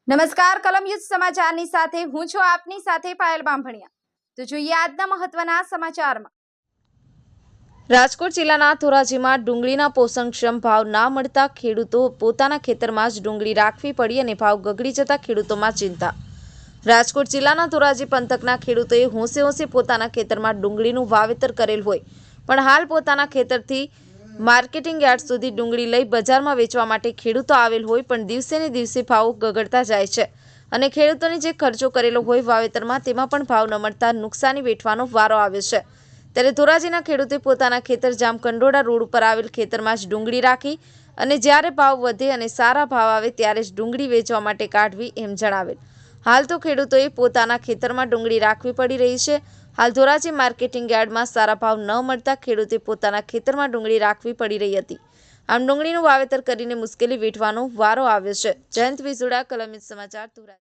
નમસ્કાર કલમ યુદ્ધ સમાચારની સાથે હું છું આપની સાથે પાયલ બામભણિયા। તો જોઈએ આજના મહત્વના સમાચારમાં। રાજકોટ જિલ્લાના ધોરાજીમાં ડુંગળીના પોષણક્ષમ ભાવ ના મળતા ખેડૂતો પોતાના ખેતરમાં જ ડુંગળી રાખવી પડી અને ભાવ ગગડી જતા ખેડૂતોમાં ચિંતા। રાજકોટ જિલ્લાના ધોરાજી પંથકના ખેડૂતોએ હોંશે હોંશે પોતાના ખેતરમાં ડુંગળીનું વાવેતર કરેલ હોય પણ હાલ પોતાના ખેતરથી માર્કેટિંગ યાર્ડ સુધી ડુંગળી લઈ બજારમાં વેચવા માટે ખેડૂતો આવેલ હોય પણ દિવસે ને દિવસે ભાવ ગગડતા જાય છે અને ખેડૂતોને જે ખર્ચો કરેલો હોય વાવેતરમાં તેમાં પણ ભાવ ન મળતા નુકસાની વેઠવાનો વારો આવ્યો છે। ત્યારે ધોરાજીના ખેડૂતે પોતાના ખેતર જામકંડોળા રોડ ઉપર આવેલ ખેતરમાં જ ડુંગળી રાખી અને જ્યારે ભાવ વધે અને સારા ભાવ આવે ત્યારે જ ડુંગળી વેચવા માટે કાઢવી એમ જણાવેલ। હાલ તો ખેડૂતોએ પોતાના ખેતરમાં ડુંગળી રાખવી પડી રહી છે। હાલ ધોરાજી માર્કેટિંગ યાર્ડમાં સારા ભાવ ન મળતા ખેડૂતે પોતાના ખેતરમાં ડુંગળી રાખવી પડી રહી હતી। આમ ડુંગળીનું વાવેતર કરીને મુશ્કેલી વેઠવાનો વારો આવ્યો છે। જયંત વિજોડા, કલમ યુદ્ધ સમાચાર, ધોરાજી।